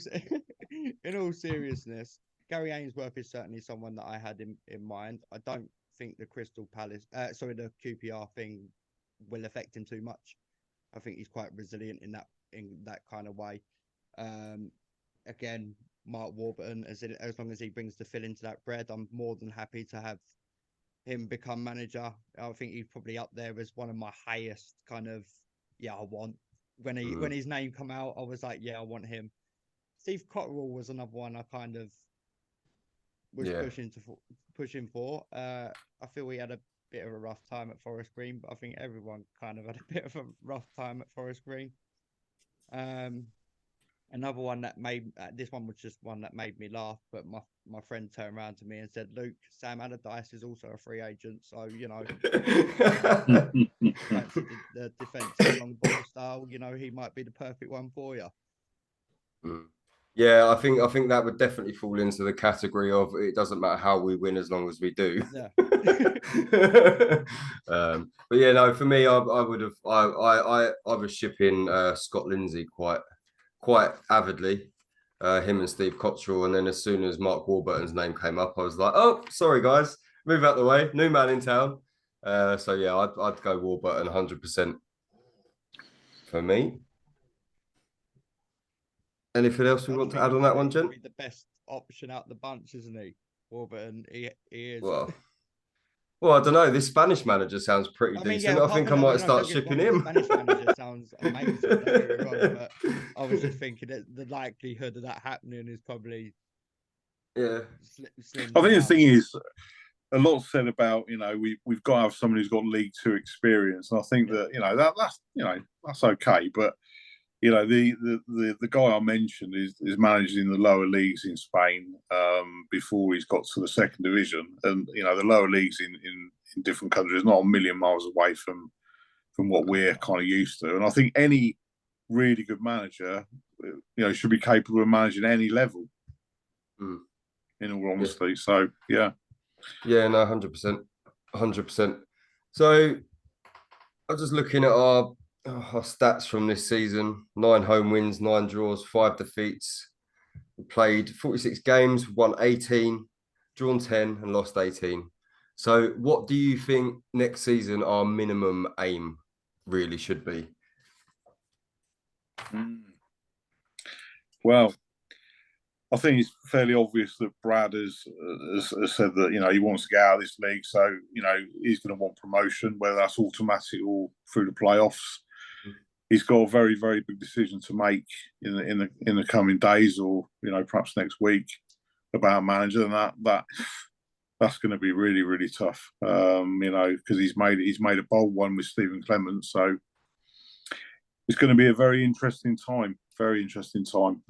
in all seriousness, Gary Ainsworth is certainly someone that I had in mind. I don't think the Crystal Palace, the QPR thing will affect him too much. I think he's quite resilient in that kind of way. Again, Mark Warburton, as long as he brings the fill into that bread, I'm more than happy to have him become manager. I think he's probably up there as one of my highest kind of I want. When his name come out, I was like, I want him. Steve Cotterill was another one I kind of was pushing for. I feel he had a bit of a rough time at Forest Green, but I think everyone kind of had a bit of a rough time at Forest Green. Another one that made this one was just one that made me laugh, but my friend turned around to me and said, "Luke, Sam Allardyce is also a free agent, so fancy the defensive long ball style. He might be the perfect one for you." Yeah, I think that would definitely fall into the category of it doesn't matter how we win as long as we do. Yeah. But yeah, no, for me, I would have I was shipping Scott Lindsay quite avidly, him and Steve Cotterill, and then as soon as Mark Warburton's name came up, I was like, oh, sorry guys, move out the way, new man in town. So yeah, I'd go Warburton 100% for me. Anything else we want to add on that one, Jen? The best option out the bunch, isn't he? Warburton, he is. Well, I don't know. This Spanish manager sounds pretty decent. I think I might start shipping him. The Spanish manager sounds amazing. Don't get me wrong, but I was just thinking that the likelihood of that happening is probably slim. I think the thing is, a lot said about we've got to have someone who's got League Two experience, and I think that that's okay, but. The guy I mentioned is managed in the lower leagues in Spain before he's got to the second division, and the lower leagues in different countries not a million miles away from what we're kind of used to. And I think any really good manager, should be capable of managing any level. In all honesty, so yeah, no, 100%, 100%. So I'm just looking at our stats from this season: 9 home wins, 9 draws, 5 defeats. We played 46 games, won 18, drawn 10, and lost 18. So, what do you think next season our minimum aim really should be? Well, I think it's fairly obvious that Brad has said that he wants to get out of this league, so he's going to want promotion, whether that's automatic or through the playoffs. He's got a very, very big decision to make in the coming days, or perhaps next week, about manager, and that's going to be really, really tough. Because he's made a bold one with Stephen Clemence, so it's going to be a very interesting time. Very interesting time.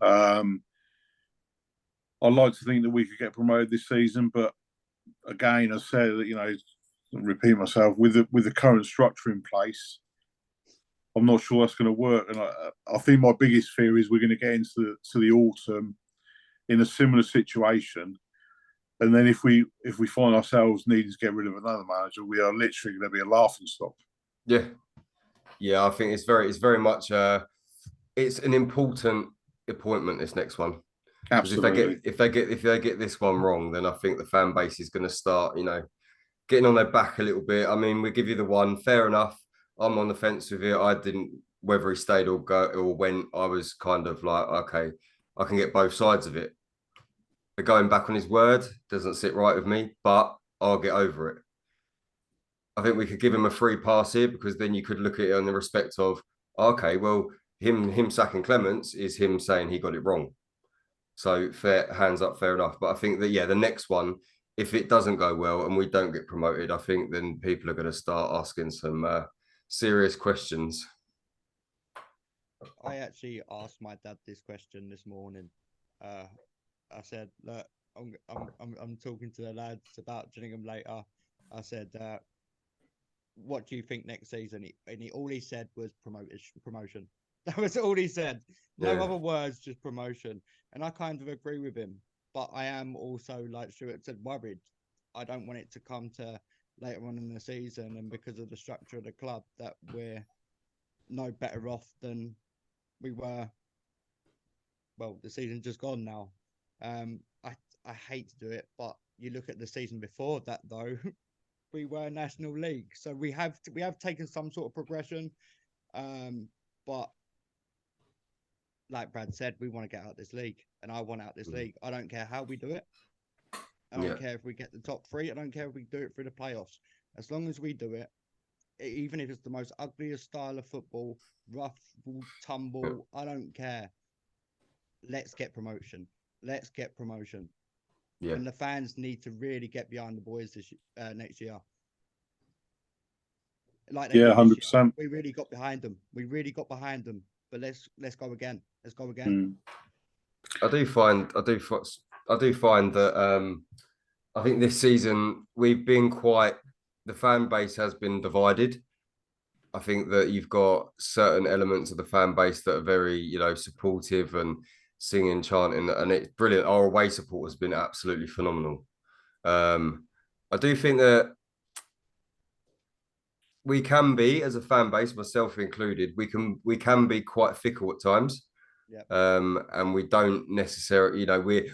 I'd like to think that we could get promoted this season, but again, I said that repeat myself, with the current structure in place, I'm not sure that's going to work. And I think my biggest fear is we're going to get into the autumn in a similar situation, and then if we find ourselves needing to get rid of another manager, we are literally going to be a laughing stock. Yeah, I think it's very much it's an important appointment, this next one. Absolutely. If they get this one wrong, then I think the fan base is going to start, getting on their back a little bit. I mean, we give you the one, fair enough. I'm on the fence with it. I didn't, whether he stayed or went. I was kind of like, okay, I can get both sides of it. But going back on his word doesn't sit right with me, but I'll get over it. I think we could give him a free pass here, because then you could look at it in the respect of, okay, well, him sacking Clemence is him saying he got it wrong. So fair, hands up, fair enough. But I think that, the next one, if it doesn't go well and we don't get promoted, I think then people are going to start asking some serious questions. I actually asked my dad this question this morning. I said, look, I'm talking to the lads about Gillingham later. I said, what do you think next season? All he said was promotion. That was all he said. No Yeah. other words, just promotion. And I kind of agree with him. But I am also, like Stuart said, worried. I don't want it to come to later on in the season, and because of the structure of the club, that we're no better off than we were. Well, the season's just gone now. I hate to do it, but you look at the season before that, though. We were National League, so we have taken some sort of progression, but like Brad said, we want to get out this league, and I want out this league. I don't care how we do it. I don't care if we get the top three. I don't care if we do it through the playoffs. As long as we do it, even if it's the most ugliest style of football, rough, tumble, I don't care. Let's get promotion. Let's get promotion. Yeah. And the fans need to really get behind the boys next year. Like they did this year. 100%. We really got behind them. But let's go again. Let's go again. I do find that I think this season we've been the fan base has been divided. I think that you've got certain elements of the fan base that are very, supportive and singing, chanting, and it's brilliant. Our away support has been absolutely phenomenal. I do think that we can be, as a fan base, myself included, we can be quite fickle at times. Yep. And we don't necessarily,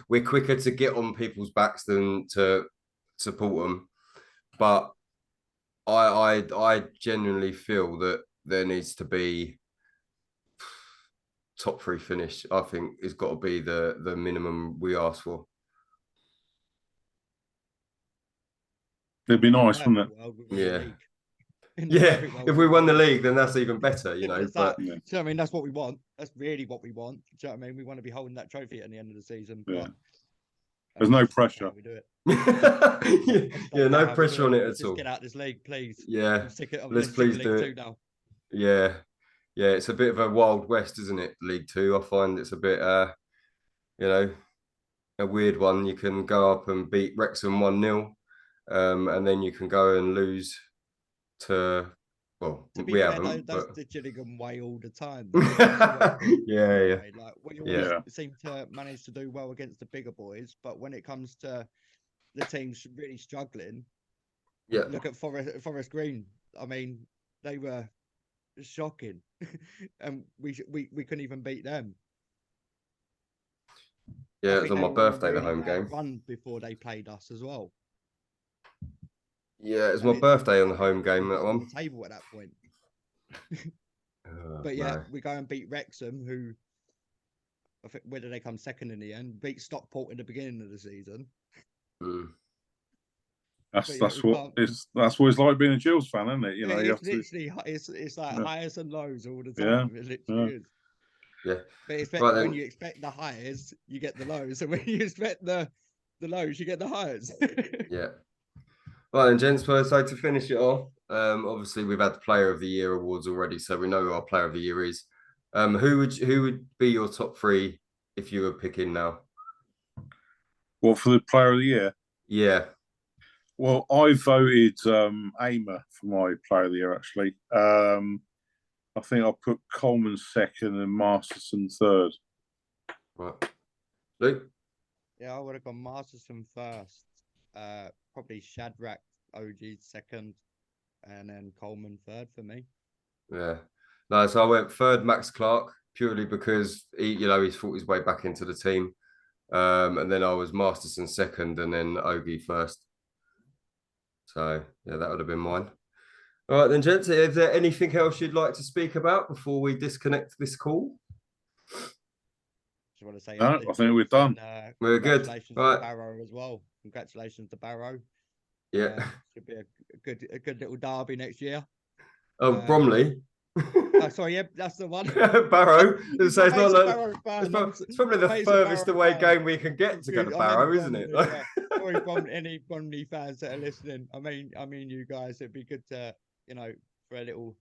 we're quicker to get on people's backs than to support them. But I genuinely feel that there needs to be top three finish. I think it's got to be the minimum we ask for. It'd be nice, wouldn't it? Yeah. Yeah, if we won the league, then that's even better, But you know what I mean? That's what we want. That's really what we want. Do you know what I mean? We want to be holding that trophy at the end of the season. Yeah. But there's no pressure. We do it. yeah, no pressure on it at all. Just get out this league, please. Yeah, let's please do it. now. Yeah, it's a bit of a wild west, isn't it? League Two. I find it's a bit, a weird one. You can go up and beat Wrexham 1-0, and then you can go and lose to be we fair, haven't. That's the Gillingham way all the time. Yeah. Like we always seem to manage to do well against the bigger boys, but when it comes to the teams really struggling, look at Forest Green. I mean, they were shocking, and we couldn't even beat them. Yeah, it was on my birthday, the home game. Run before they played us as well. Yeah, it was my birthday on the home game, that one. On the table at that point. But yeah, we go and beat Wrexham, who I think where did they come second in the end? Beat Stockport in the beginning of the season. That's what it's like being a Gills fan, isn't it? It's like highs and lows all the time. Yeah. It literally is. Yeah. But when you expect the highs, you get the lows, and when you expect the lows, you get the highs. Yeah. Right then, gents, so to finish it off, obviously we've had the Player of the Year awards already, so we know who our Player of the Year is. Who would be your top three if you were picking now? Well, for the Player of the Year? Yeah. Well, I voted Aimer for my Player of the Year, actually. I think I'll put Coleman second and Masterson third. Right. Luke? Yeah, I would have gone Masterson first. Probably Shadrach OG second, and then Coleman third for me. Yeah. No, so I went third, Max Clark, purely because he's fought his way back into the team. And then I was Masterson second, and then Ogie first. So yeah, that would have been mine. All right then, gents. Is there anything else you'd like to speak about before we disconnect this call? Just want to say, no, I think we're done. We're good. Congratulations to Barrow as well. Congratulations to Barrow. Yeah, should be a good little derby next year. Oh, Bromley. Oh, sorry, yeah, that's the one. Barrow. So it's not like it's probably the furthest away game we can get to go to Barrow, isn't it? Sorry, any Bromley fans that are listening. I mean, you guys. It'd be good to, for a little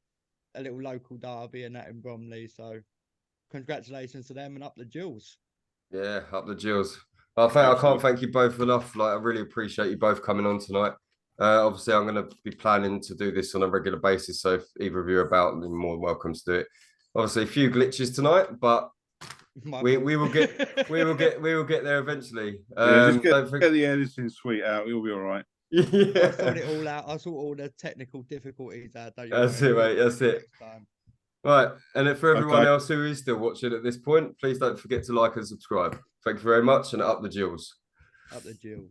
local derby and that in Bromley. So, congratulations to them and up the Gills. Yeah, up the Gills. I can't thank you both enough. Like, I really appreciate you both coming on tonight. Obviously, I'm going to be planning to do this on a regular basis. So if either of you are about, you're more than welcome to do it. Obviously, a few glitches tonight, but we will get there eventually. Just get the editing suite out. You'll be all right. Yeah. I'll sort it all out. I'll sort all the technical difficulties out. That's it, mate. That's it. Right. And for everyone else who is still watching at this point, please don't forget to like and subscribe. Thank you very much, and up the Jills. Up the Jills.